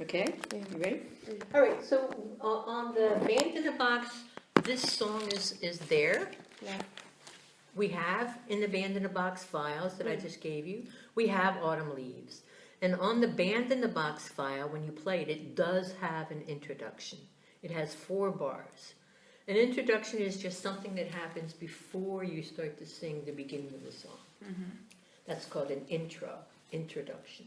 Okay, Yeah. you ready? Mm. All right, so on the Band in the Box, this song is there. Yeah. We have in the Band in the Box files that I just gave you, we have Autumn Leaves. And on the Band in the Box file, when you play it, it does have an introduction. It has 4 bars. An introduction is just something that happens before you start to sing the beginning of the song. Mm-hmm. That's called an introduction.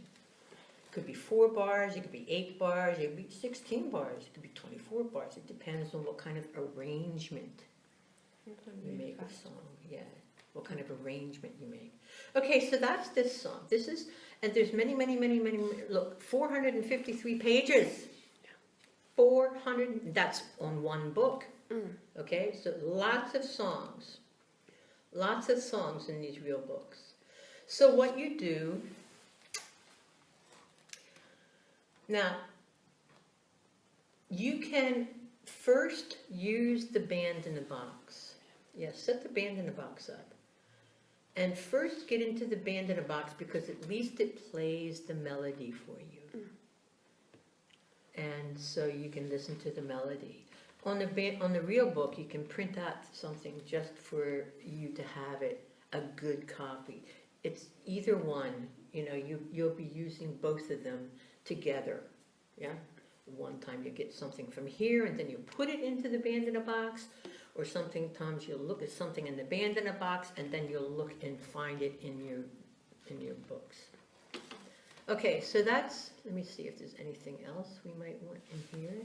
It could be 4 bars, it could be 8 bars, it could be 16 bars, it could be 24 bars. It depends on what kind of arrangement you make a song. Yeah, what kind of arrangement you make. Okay, so that's this song. This is, and there's many, look, 453 pages. 400, that's on one book. Okay, so lots of songs in these real books. So what you do, now, you can first use the Band in the Box. Yeah, set the Band in the Box up. And first get into the Band in the Box because at least it plays the melody for you. And so you can listen to the melody. On the real book, you can print out something just for you to have it, a good copy. It's either one, you know, you'll be using both of them together, yeah? One time you get something from here and then you put it into the Band in a Box, or sometimes you'll look at something in the Band in a Box and then you'll look and find it in your books. Okay, so that's, let me see if there's anything else we might want in here.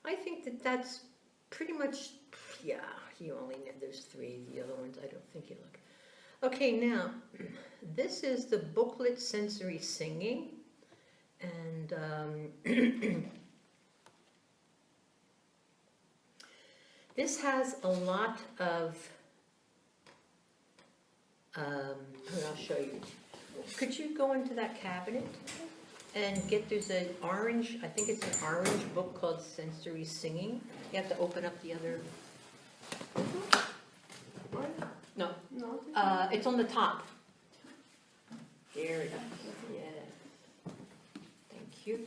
I think that's pretty much, yeah, there's 3, the other ones I don't think you look. Okay, now, this is the booklet Sensory Singing, and this has a lot of, I'll show you. Could you go into that cabinet and there's an orange, I think it's an orange book called Sensory Singing. You have to open up the other. No. No. It's on the top. There it is. Yeah. Thank you.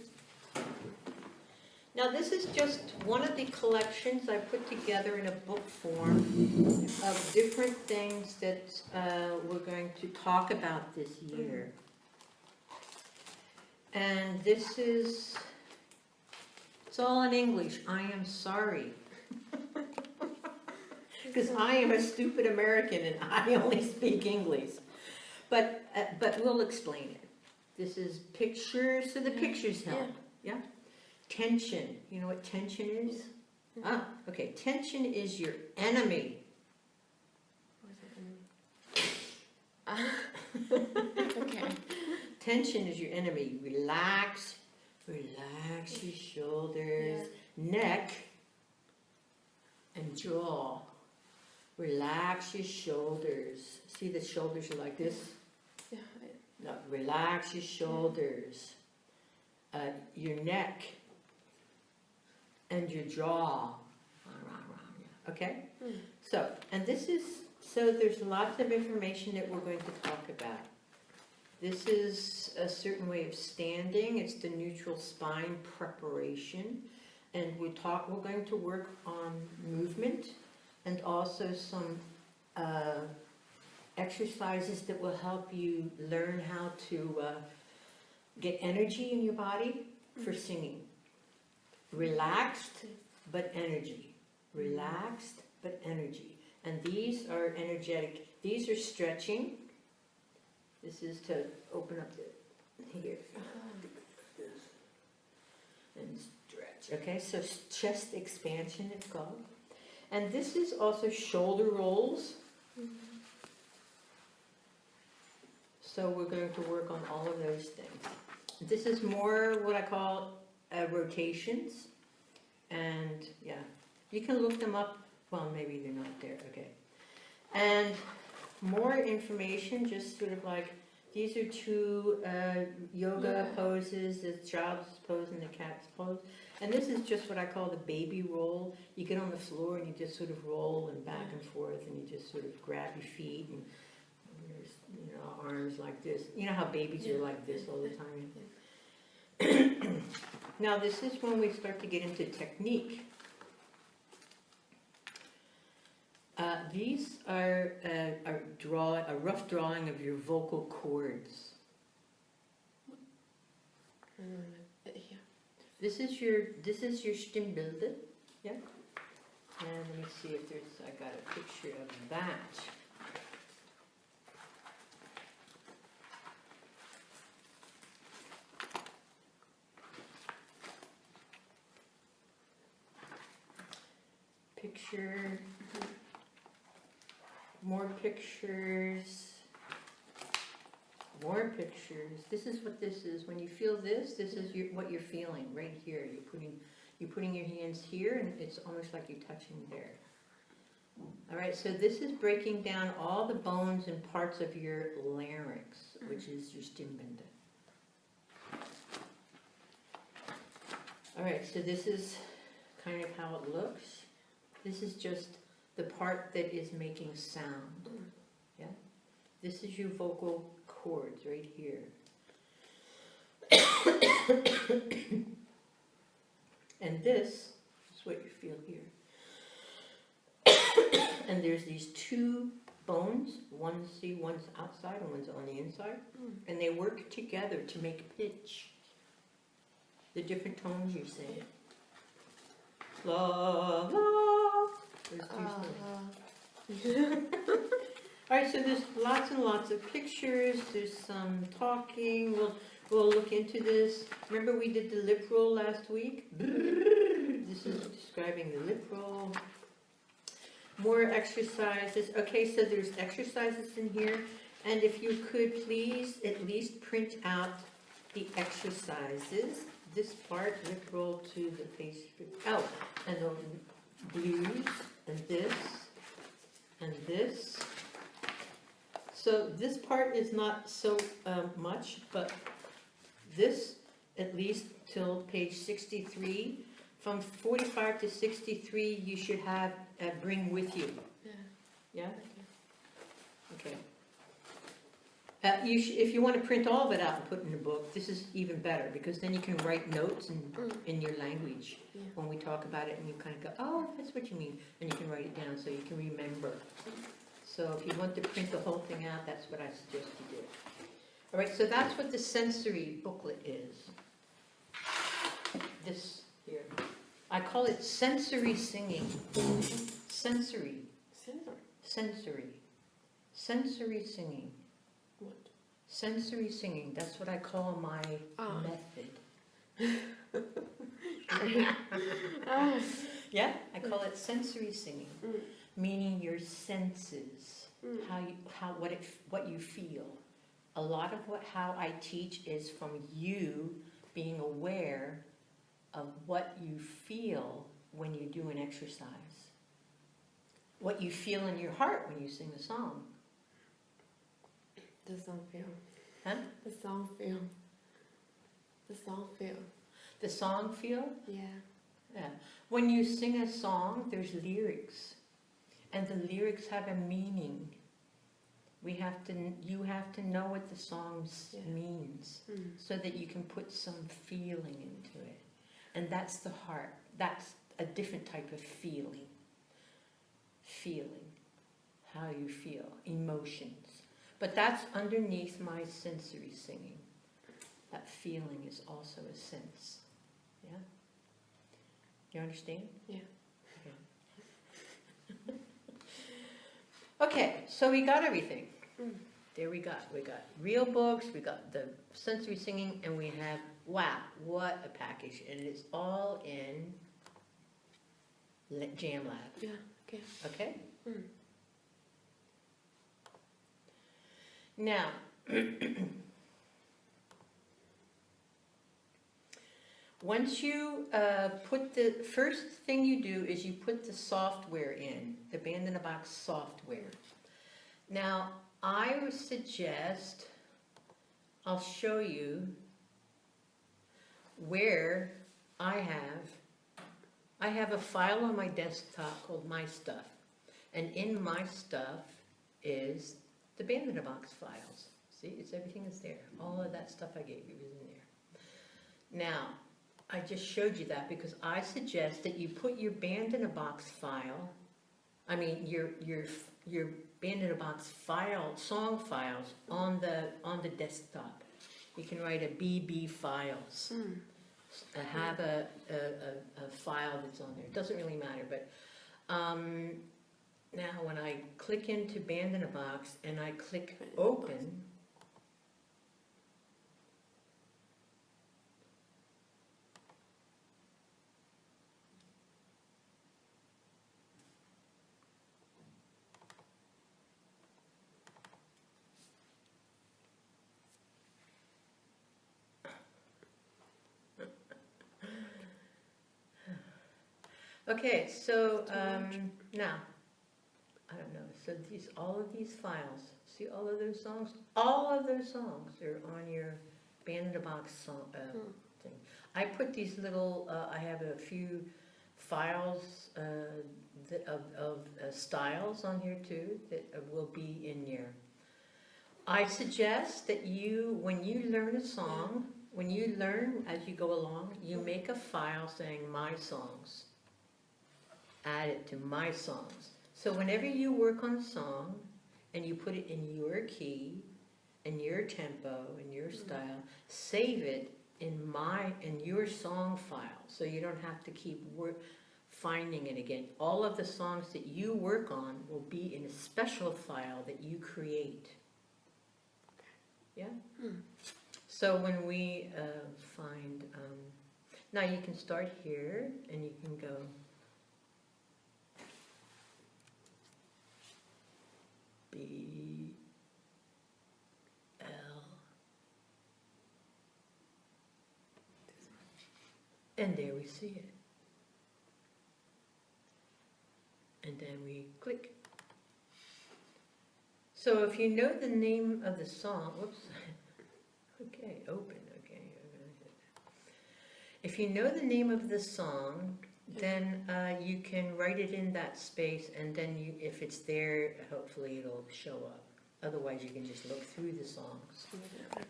Now this is just one of the collections I put together in a book form of different things that we're going to talk about this year. And this is, it's all in English. I am sorry. Because I am a stupid American and I only speak English. But we'll explain it. This is pictures, so the pictures help. Yeah? Tension. You know what tension is? Ah, okay. Tension is your enemy. Okay. Tension is your enemy. Relax your shoulders, neck, and jaw. Relax your shoulders. See the shoulders are like this? Yeah. No, relax your shoulders. Your neck and your jaw. Okay? So, and this is, so there's lots of information that we're going to talk about. This is a certain way of standing. It's the neutral spine preparation. And we're going to work on movement and also some exercises that will help you learn how to get energy in your body for singing. Relaxed, but energy. Relaxed, but energy. And these are energetic. These are stretching. This is to open up here. And stretch. Okay, so chest expansion it's called. And this is also shoulder rolls. So we're going to work on all of those things. This is more what I call rotations. And yeah, you can look them up. Well, maybe they're not there. Okay. And more information, just sort of like, these are 2 yoga poses, the child's pose and the cat's pose. And this is just what I call the baby roll. You get on the floor and you just sort of roll and back and forth and you just sort of grab your feet and your arms newborns like this. You know how babies are like this all the time? Now this is when we start to get into technique. These are a rough drawing of your vocal cords. Here. This is your Stimmbilder, yeah? And let me see if I got a picture of that. Picture, more pictures, more pictures. This is what this is. When you feel this, this is what you're feeling right here. You're putting your hands here, and it's almost like you're touching there. All right, so this is breaking down all the bones and parts of your larynx, which is your Stimmbänder. All right, so this is kind of how it looks. This is just the part that is making sound. Yeah? This is your vocal cords right here. And this is what you feel here. And there's these two bones, one's outside and one's on the inside, and they work together to make pitch. The different tones you sing. La, la. There's two All right, so there's lots and lots of pictures. There's some talking. We'll look into this. Remember we did the lip roll last week? This is describing the lip roll. More exercises. Okay, so there's exercises in here. And if you could please at least print out the exercises. This part, lip roll to the page. Oh, and the blues, and this, and this. So this part is not so much, but this, at least till page 63, from 45 to 63, you should have bring with you. Yeah. Yeah? Okay. If you want to print all of it out and put in a book, this is even better, because then you can write notes in your language when we talk about it, and you kind of go, oh, that's what you mean, and you can write it down so you can remember. So if you want to print the whole thing out, that's what I suggest you do. All right, so that's what the sensory booklet is. This here. I call it sensory singing. Sensory. Sensory. Sensory singing. What? Sensory singing, that's what I call my method. Yeah, I call it sensory singing, meaning your senses, what you feel. A lot of how I teach is from you being aware of what you feel when you do an exercise. What you feel in your heart when you sing a song. The song feel. Huh? The song feel. The song feel. The song feel? Yeah. Yeah. When you sing a song, there's lyrics. And the lyrics have a meaning. You have to know what the song means so that you can put some feeling into it. And that's the heart. That's a different type of feeling. Feeling. How you feel. Emotions. But that's underneath my sensory singing. That feeling is also a sense. Yeah? You understand? Yeah. Okay. Okay, so we got everything. There we got real books, we got the sensory singing, and we have, wow, what a package. And it's all in Jam Lab. Yeah, okay. Okay? Now, once you put the first thing you do is you put the software in, the Band in a Box software. Now, I would suggest, I'll show you where I have a file on my desktop called My Stuff. And in My Stuff is the Band in a Box files. See, it's everything is there. All of that stuff I gave you is in there. Now, I just showed you that because I suggest that you put your Band in a Box file, I mean your Band in a Box file, song files on the desktop. You can write a BB files. Have a file that's on there. It doesn't really matter, but now when I click into Band in a Box and I click open, okay, so now, I don't know, so all of these files, see all of those songs? All of those songs are on your Band in a Box song, thing. I put these little, I have a few files of styles on here too that will be in there. I suggest that you, when you learn a song, when you learn as you go along, you make a file saying my songs. Add it to my songs. So whenever you work on a song and you put it in your key, in your tempo, in your style, save it in your song file, so you don't have to keep finding it again. All of the songs that you work on will be in a special file that you create. Yeah? So when we find, now you can start here and you can go B, L, and there we see it. And then we click. So if you know the name of the song, whoops, okay, open, okay. If you know the name of the song, then you can write it in that space, and then if it's there, hopefully it'll show up. Otherwise, you can just look through the songs.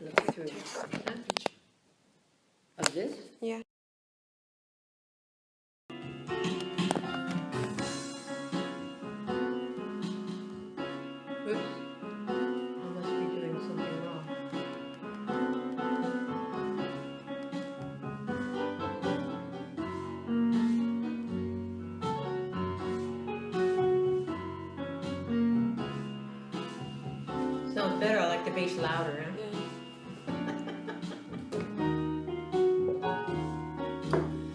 Look through. Of this? Yeah. Oops. I must be doing something wrong. Sounds better. I like the bass louder, huh?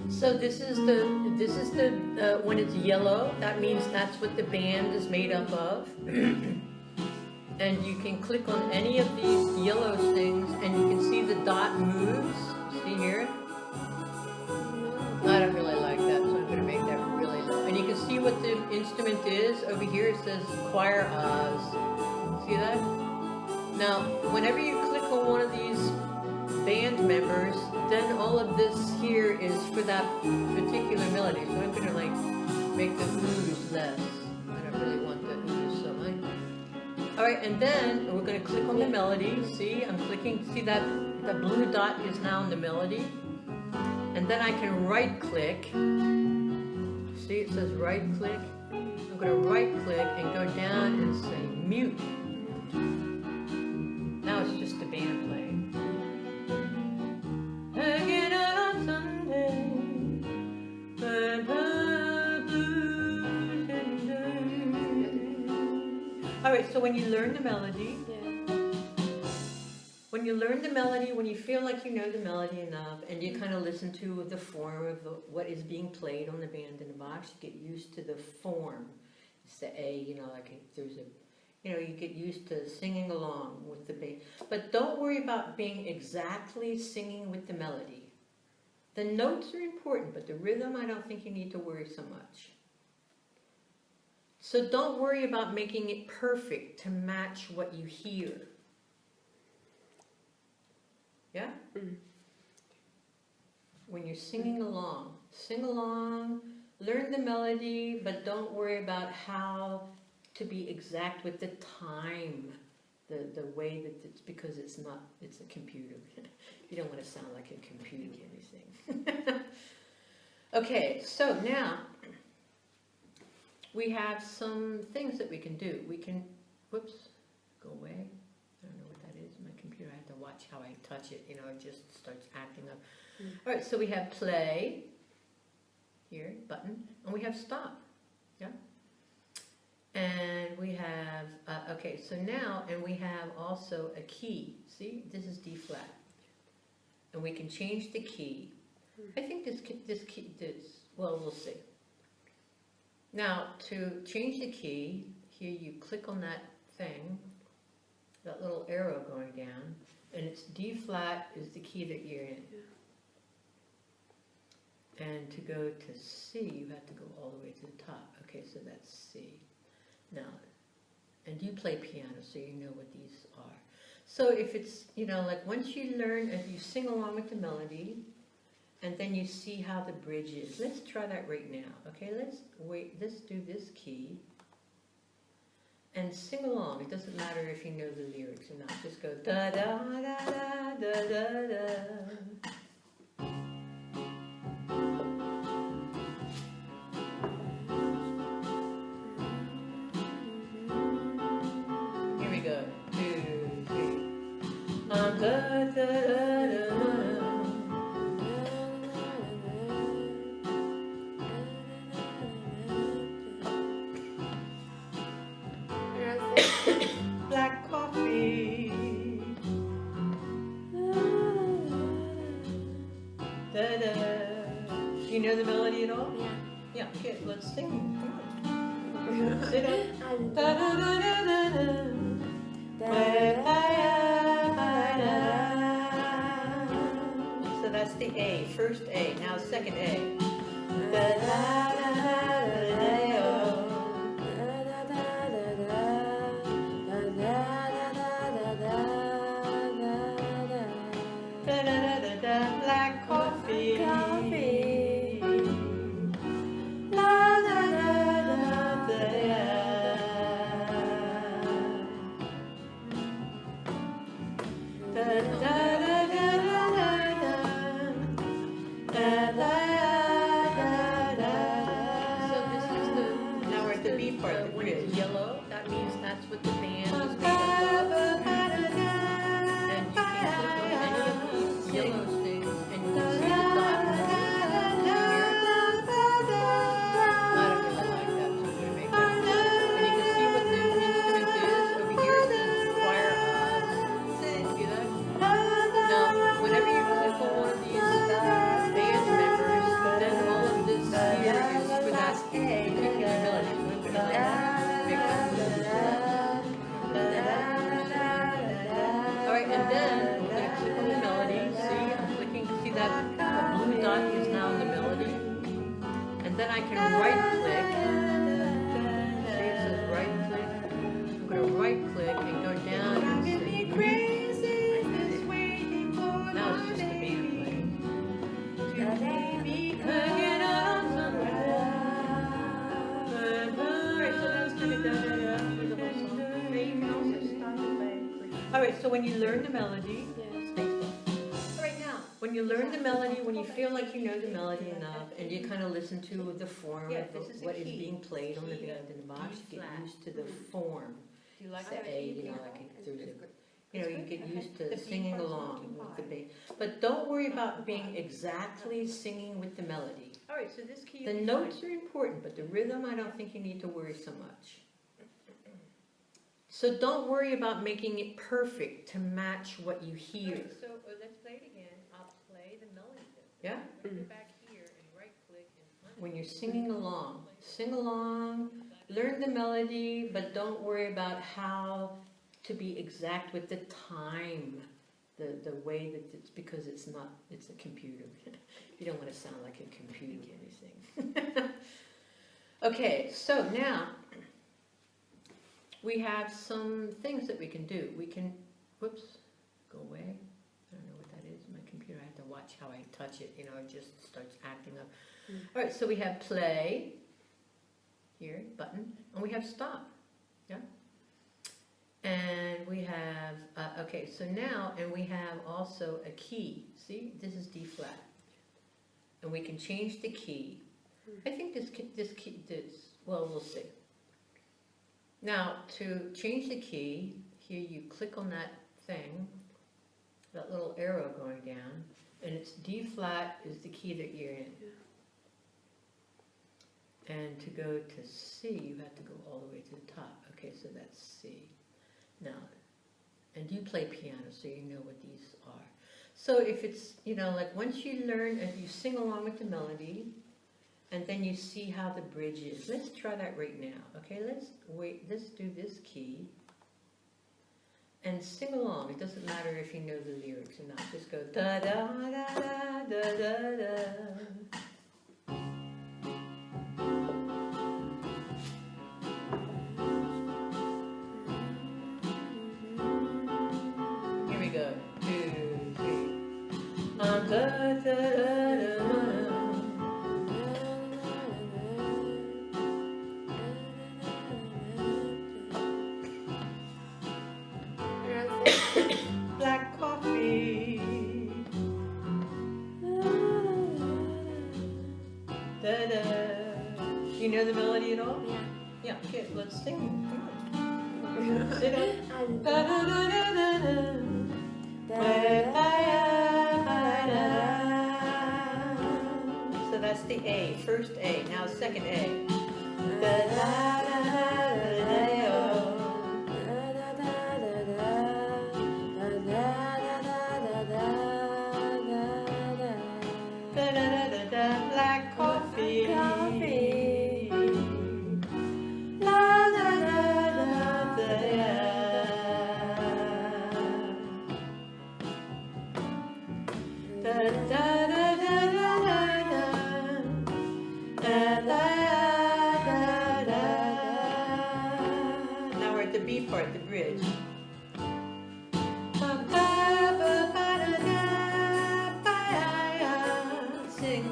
So this is the when it's yellow, that means that's what the band is made up of. And you can click on any of these yellow things and you can see the dot moves. See here? I don't really like that, so I'm going to make that really low. And you can see what the instrument is. Over here it says choir Oz. See that? Now, whenever you click on one of these band members, then all of this here is for that particular melody. So I'm going to like make the ooze less. I don't really want the ooze so much. Alright, and then we're going to click on the melody. See, I'm clicking. See that the blue dot is now on the melody. And then I can right click. See, it says right click. I'm going to right click and go down and say mute. Now it's just the band playing. Again on Sunday, but the blues and days. Alright, so when you learn the melody, when you learn the melody, when you feel like you know the melody enough, and you kind of listen to the form of what is being played on the Band in a Box, you get used to the form. It's the A, you know, like if there's a, you know, you get used to singing along with the bass. But don't worry about being exactly singing with the melody. The notes are important, but the rhythm, I don't think you need to worry so much. So don't worry about making it perfect to match what you hear. Yeah? When you're singing along, sing along, learn the melody, but don't worry about how to be exact with the time the way that it's, because it's not, it's a computer. You don't want to sound like a computer or anything. Okay, so now we have some things that we can do. We can, whoops, go away. I don't know what that is. My computer, I have to watch how I touch it. You know, it just starts acting up. All right, so we have play, here, button, and we have stop, yeah? And we have, okay, so now, and we have also a key. See, this is D flat. And we can change the key. I think this, well, we'll see. Now, to change the key, here you click on that thing, that little arrow going down, and it's D flat is the key that you're in. And to go to C, you have to go all the way to the top. Okay, so that's C. Now, and you play piano, so you know what these are. So if it's, you know, like once you learn, if you sing along with the melody, and then you see how the bridge is. Let's try that right now. Okay, let's do this key. And sing along. It doesn't matter if you know the lyrics or not. Just go da da da da da da da. Go. 2, 3. Da, da, da, da. Black coffee. Da, da. Do you know the melody at all? Yeah. Yeah, good. Let's sing. Come on. Sit up. Da, da, da, da, da, da. So that's the A, first A. Now second A. Black coffee. When it's yellow, that means that's what the band is made up of. And you can click on any of these yellow things and you can see the dot in the middle here. I don't really like that, so I'm going to make that blue. And you can see what the instrument is. Over here it says choir of. See that? Now, whenever you click on one of these band members, then all of this here is for that particular melody. Alright, and then we're going to click on the melody. See, I'm clicking, see that the blue dot is now in the melody. And then I can right click. See, it says right click. I'm going to right click and go down and see. Now it's just the band playing. Alright, so when you learn the melody, alright now, when you learn the melody, when you feel like you know the melody enough, and you kind of listen to the form of what is being played on the band in the box, you get used to the form. Do you like the that? A, you know, like there's a, you know, you get used to singing along with the bass. But don't worry about being exactly singing with the melody. Alright, so this key. The notes are important, but the rhythm, I don't think you need to worry so much. So don't worry about making it perfect to match what you hear. Right, so let's play it again. I'll play the melody. Yeah? Bring it back here and right click and when you're singing along, sing along, learn the melody, but don't worry about how to be exact with the time. The way that it's, because it's not, it's a computer. You don't want to sound like a computer or anything. Okay, so now we have some things that we can do. We can, whoops, go away. I don't know what that is. My computer, I have to watch how I touch it. You know, it just starts acting up. All right, so we have play, here, button, and we have stop, yeah? And we have Okay, so now, and we have also a key. See, this is D flat. And we can change the key. I think well, we'll see. Now, to change the key, here you click on that thing, that little arrow going down, and it's D flat is the key that you're in. And to go to C, you have to go all the way to the top. Okay, so that's C. Now, and you play piano, so you know what these are. So if it's, like once you learn, if you sing along with the melody, and then you see how the bridge is. Let's try that right now. Okay, let's do this key. And sing along. It doesn't matter if you know the lyrics or not. Just go da da da da da da da. Here we go. 2, 3. Da da da da. Black coffee. Da da. You know the melody at all? Yeah. Yeah. Okay, let's sing. Come on. Sit up. Da da da da da da. So that's the A, first A. Now second A. Da da da da da da. Black coffee. La da da da da. Da da da da da da da da. Now we're at the B part, the bridge. Sing.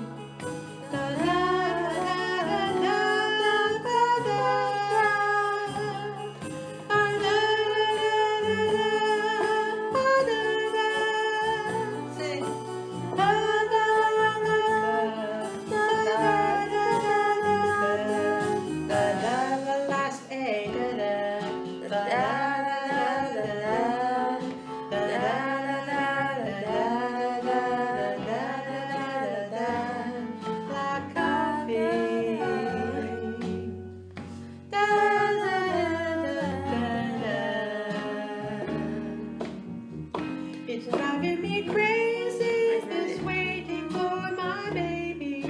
It's driving me crazy, this waiting for my baby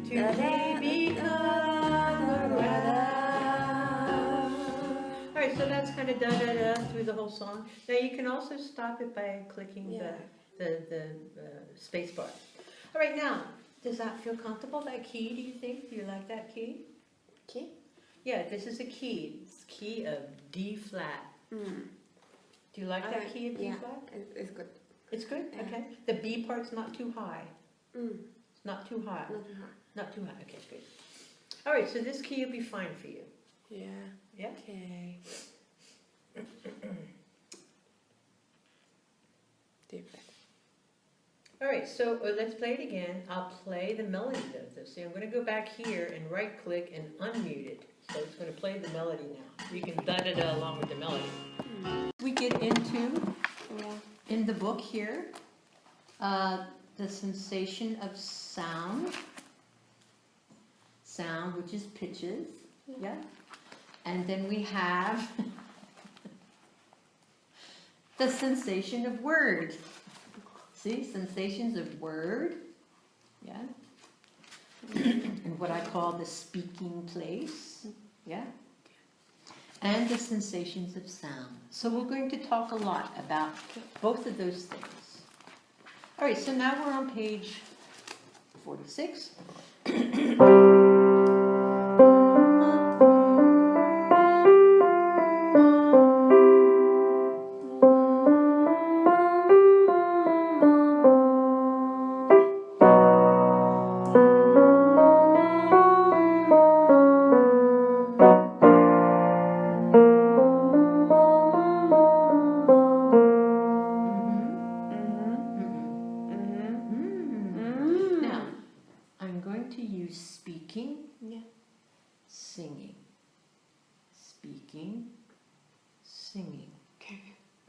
to maybe come around. Alright, so that's kind of da-da-da through the whole song. Now you can also stop it by clicking the space bar. Alright, now, does that feel comfortable, that key, do you think? Do you like that key? Key? Yeah, this is a key. It's key of D flat. Do you like that key of D flat? It's good. It's good? Yeah. Okay. The B part's not too high. It's not too high. Not too hard. Not too high. Okay, good. All right, so this key will be fine for you. Yeah. Yeah? Okay. Deep breath. All right, so let's play it again. I'll play the melody though. So I'm going to go back here and right click and unmute it. So it's going to play the melody now. You can da-da-da along with the melody. We get into, in the book here, the sensation of sound, which is pitches, yeah? And then we have the sensation of word. See, sensations of word, yeah? And what I call the speaking place, yeah? And the sensations of sound. So we're going to talk a lot about both of those things. All right, so now we're on page 46.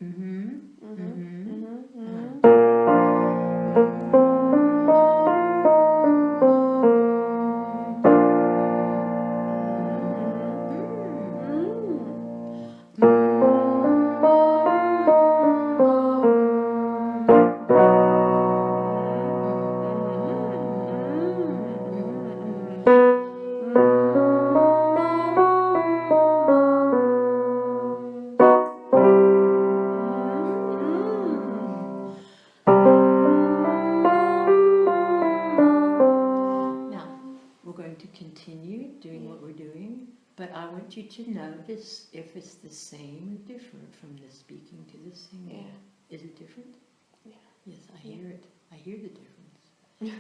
Mm-hmm. Continue doing what we're doing, but I want you to notice if it's the same or different from the speaking to the singing. Yeah. Is it different? Yeah. Yes, I hear it. I hear the difference.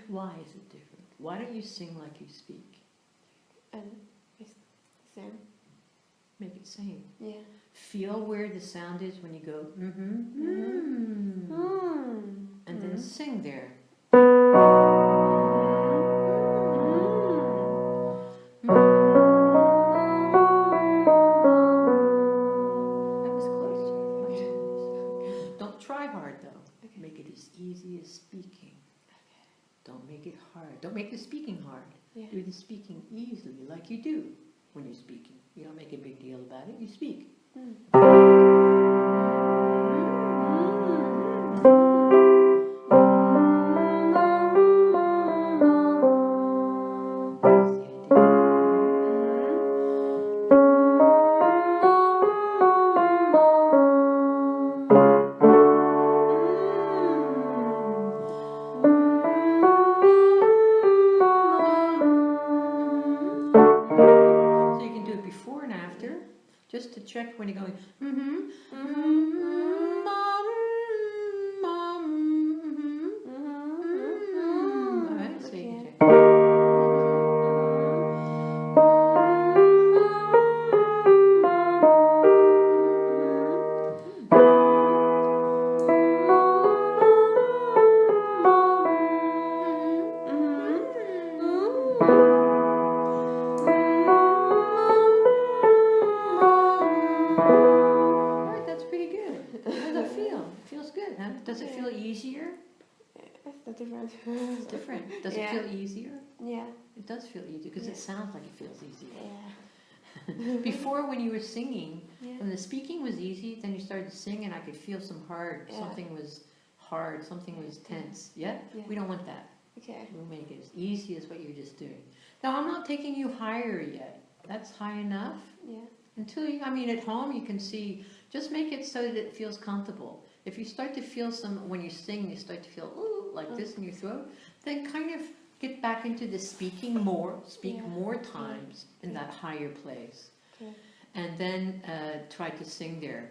Why is it different? Why don't you sing like you speak? It's same. Make it same. Yeah. Feel where the sound is when you go and then sing there. Try hard though. Okay. Make it as easy as speaking. Okay. Don't make it hard. Don't make the speaking hard. Yeah. Do the speaking easily, like you do when you're speaking. You don't make a big deal about it. You speak. Just to check when you're going, all right, so you can check. Does it feel easier? It's different. It's different. Does it feel easier? Yeah. It does feel easier because it sounds like it feels easier. Yeah. Before when you were singing, when the speaking was easy, then you started to sing and I could feel some hard, something was hard, something was tense. Yeah? We don't want that. Okay. We'll make it as easy as what you're just doing. Now I'm not taking you higher yet. That's high enough. Yeah. Until you, I mean at home you can see, just make it so that it feels comfortable. If you start to feel when you sing, you start to feel, ooh, like this in your throat, then kind of get back into the speaking more, speak more times in that higher place. Okay. And then try to sing there.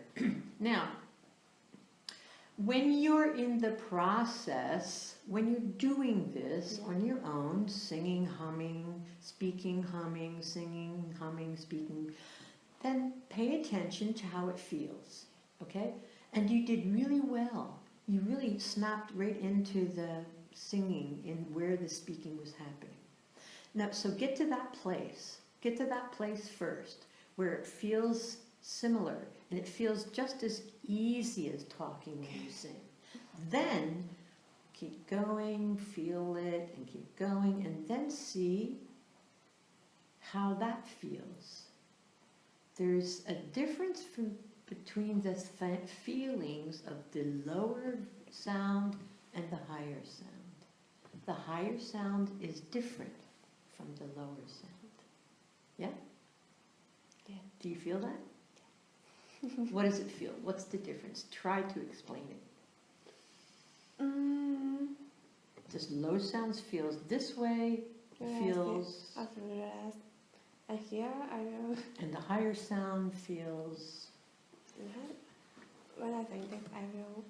Now, when you're in the process, when you're doing this on your own, singing, humming, speaking, humming, singing, humming, speaking, then pay attention to how it feels, okay? And you did really well. You really snapped right into the singing in where the speaking was happening. Now, so get to that place. Get to that place first, where it feels similar, and it feels just as easy as talking when you sing. Then, keep going, feel it, and keep going, and then see how that feels. There's a difference between the feelings of the lower sound and the higher sound. The higher sound is different from the lower sound. Yeah? Yeah. Do you feel that? Yeah. What does it feel? What's the difference? Try to explain it. Just low sounds feels this way, feels... And here I will... And the higher sound feels... When I think that I will...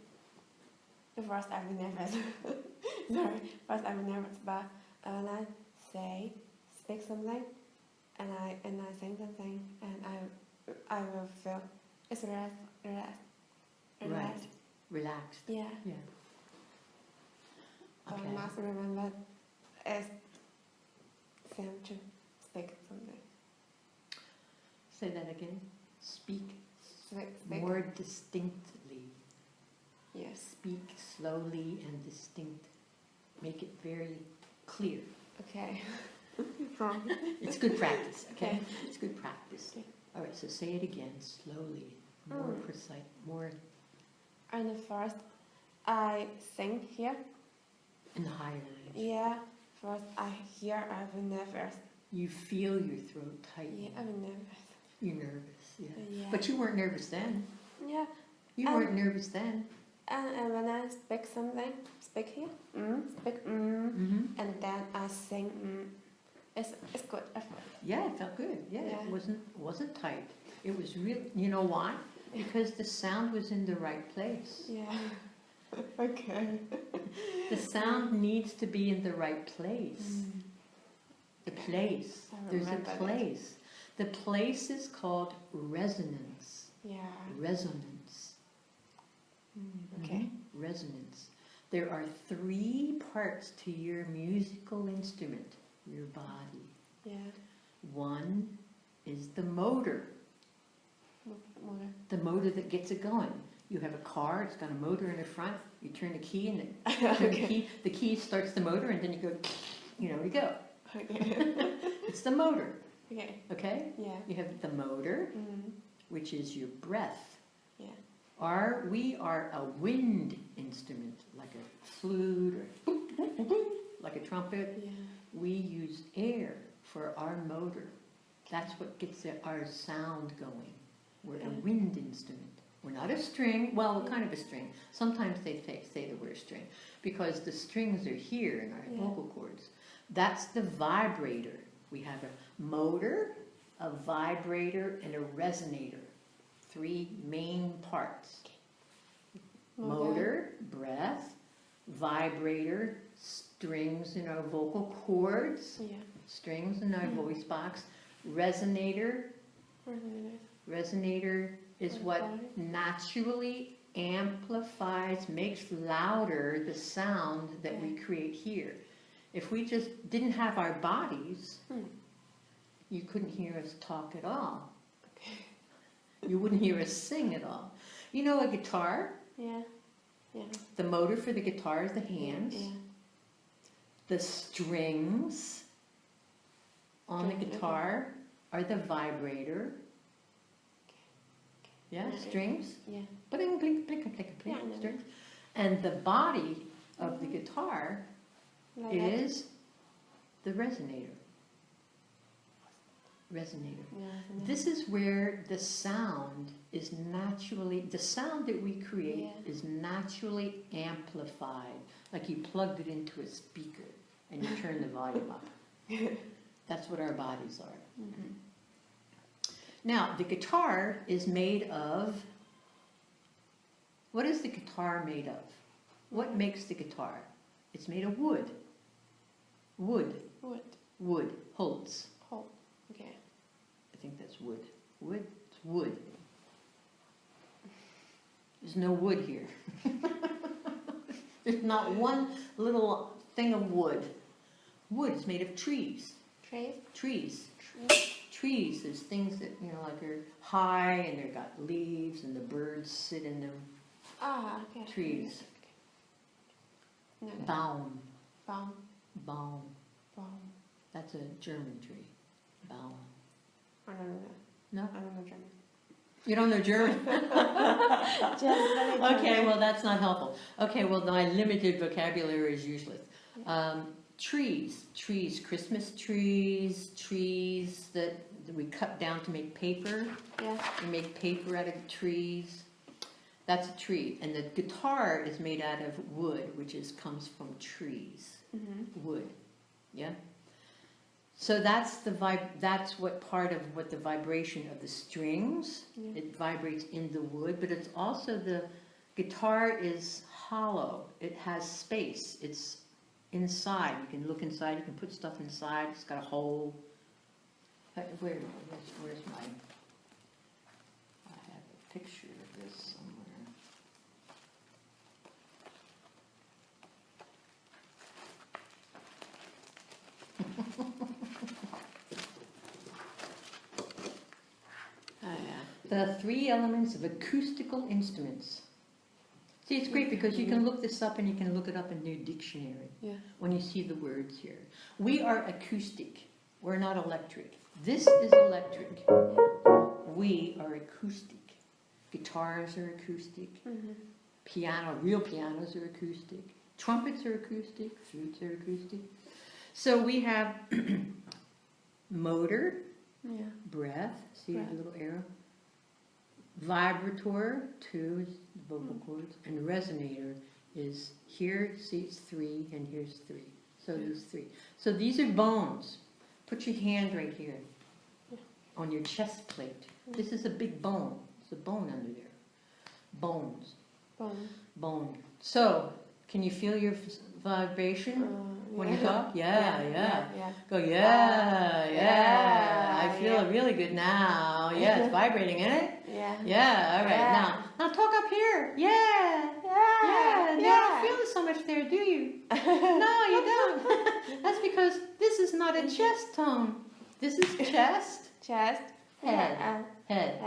First I will nervous. Sorry, first I will nervous, but when I speak something, and I sing something, and I will feel it's relaxed. Right. Relaxed. Yeah. Yeah. Okay. I must remember it's same to speak something. Say that again. Speak Speak. more distinctly. Yes. Speak slowly and distinct. Make it very clear. Okay. Wrong. It's good practice, okay? Okay. It's good practice. Okay. All right, so say it again, slowly, more precise, more And the first, I sing here. in the higher range. Yeah. First, I hear. I will nervous. You feel your throat tighten. Yeah, I will nervous. You're nervous, yeah. Yeah. But you weren't nervous then. Yeah. You weren't nervous then. And when I speak something, speak here. Speak. Mm-hmm. And then I sing. It's good. Yeah, it felt good. Yeah, Yeah. it wasn't tight. It was real. You know why? Because the sound was in the right place. Yeah. Okay. The sound needs to be in the right place. The place. I There's a remember that. place. The place is called resonance. Yeah. Resonance. Okay. Resonance. There are 3 parts to your musical instrument, your body. Yeah. One is the motor. Motor. The motor that gets it going. You have a car, it's got a motor in the front, you turn the key and the key starts the motor and then you go, you go. Okay. It's the motor, Okay. okay? Yeah. You have the motor, which is your breath. Yeah. We are a wind instrument, like a flute or like a trumpet. Yeah. We use air for our motor. That's what gets our sound going. We're a wind instrument. We're not a string. Well, we're kind of a string. Sometimes they say that we're a string because the strings are here in our vocal cords. That's the vibrator. We have a motor, a vibrator, and a resonator. 3 main parts. Motor, breath, vibrator, strings in our vocal cords, Yeah. strings in our voice box. Resonator. Resonator is what naturally amplifies, makes louder the sound that we create here. If we just didn't have our bodies, you couldn't hear us talk at all. Okay. You wouldn't hear us sing at all. You know a guitar? Yeah. Yeah. The motor for the guitar is the hands. Yeah. The strings on the guitar are the vibrator. Yeah, strings. Yeah. Bling, blink, blink, blink, blink, Yeah, strings. And the body of the guitar Like is the resonator. Resonator. that. Yeah. This is where the sound is naturally, the sound that we create is naturally amplified. Like you plugged it into a speaker and you turn the volume up. That's what our bodies are. Now, the guitar is made of, what is the guitar made of? What makes the guitar? It's made of wood. Wood. Wood. Wood. Holz. Hold. Okay. I think that's wood. Wood? It's wood. There's no wood here. There's not one little thing of wood. Wood is made of trees. Trees. Trees. Trees, there's things that, like are high and they've got leaves and the birds sit in them. Ah, okay. Trees. No, no. Baum. Baum. Baum. Baum. That's a German tree. Baum. I don't know. No? I don't know German. You don't know German? Just very German. Okay, well that's not helpful. Okay, well my limited vocabulary is useless. Trees, Christmas trees, trees that we cut down to make paper. Yeah. We make paper out of trees. That's a tree. And the guitar is made out of wood, which comes from trees. Wood. Yeah? So that's what part of what the vibration of the strings. It vibrates in the wood, but it's also the guitar is hollow. It has space. It's inside. You can look inside. You can put stuff inside. It's got a hole. Where's my? I have a picture of this somewhere. The 3 elements of acoustical instruments. See, it's great because you can look this up and you can look it up in your dictionary Yeah. when you see the words here. We are acoustic. We're not electric. This is electric. We are acoustic. Guitars are acoustic. Real pianos are acoustic. Trumpets are acoustic. Flutes are acoustic. So we have motor, Yeah. breath, see Breath. the little arrow? Vibrator, 2 is vocal cords, and resonator is here, see it's 3, and here's 3. So there's 3. So these are bones. Put your hand right here on your chest plate. This is a big bone. It's a bone under there. Bones. Bone. So, can you feel your vibration when you talk? Yeah. Go, yeah. I feel really good now. Yeah, it's vibrating, isn't it? Yeah, all right. Now talk up here. Yeah. You don't feel it so much there, do you? No, you don't. That's because this is not a chest tone. This is chest. Chest. Head. Head.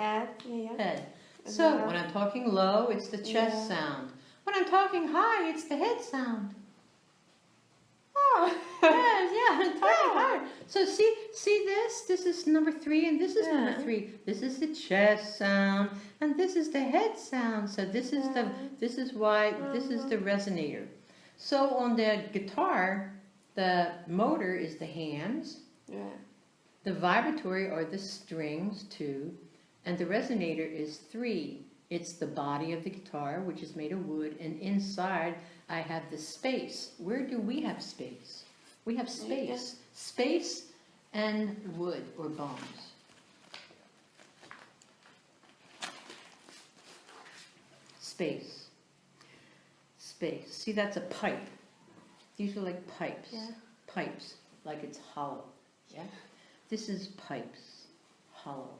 Head. So when I'm talking low, it's the chest sound. When I'm talking high, it's the head sound. Oh. I'm talking higher. So see this? This is number 3, and this is number 3. This is the chest sound, and this is the head sound. So this is the resonator. So on the guitar, the motor is the hands. The vibratory are the strings 2, and the resonator is 3. It's the body of the guitar, which is made of wood, and inside I have the space. Where do we have space? We have space. Space and wood or bones. Space. Space. See, that's a pipe. These are like pipes. Pipes, like it's hollow. Yeah. This is pipes, hollow.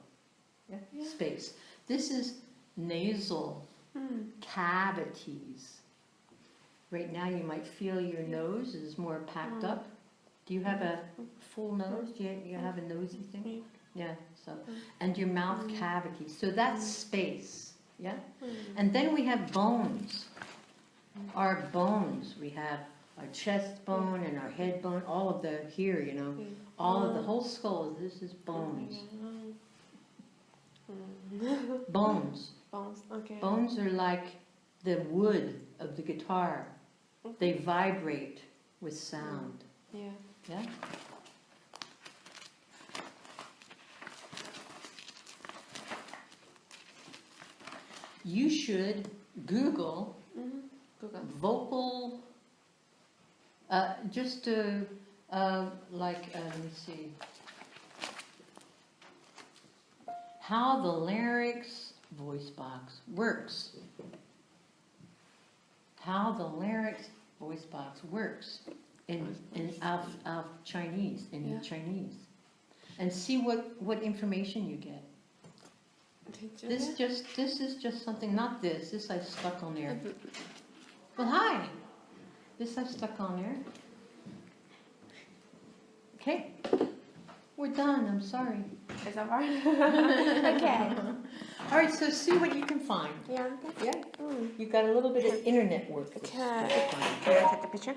Yeah. Space. This is nasal cavities. Right now you might feel your nose is more packed up. Do you have a full nose? Do you have a nosy thing? Yeah, so. And your mouth cavity. So that's space. Yeah? And then we have bones. Our bones. We have our chest bone and our head bone, all of the here, you know. All of the whole skull, this is bones. Bones. Okay. Bones are like the wood of the guitar. They vibrate with sound. Yeah? You should Google vocal, let me see, how the larynx voice box works. How the larynx voice box works in Chinese, Chinese. And see what information you get. This is just something, not this. This I stuck on there. Well, hi. This I stuck on there. Okay. We're done. I'm sorry. Is that right? Okay. All right. So see what you can find. Yeah. Yeah. You've got a little bit of internet work. Okay. Can I take the picture?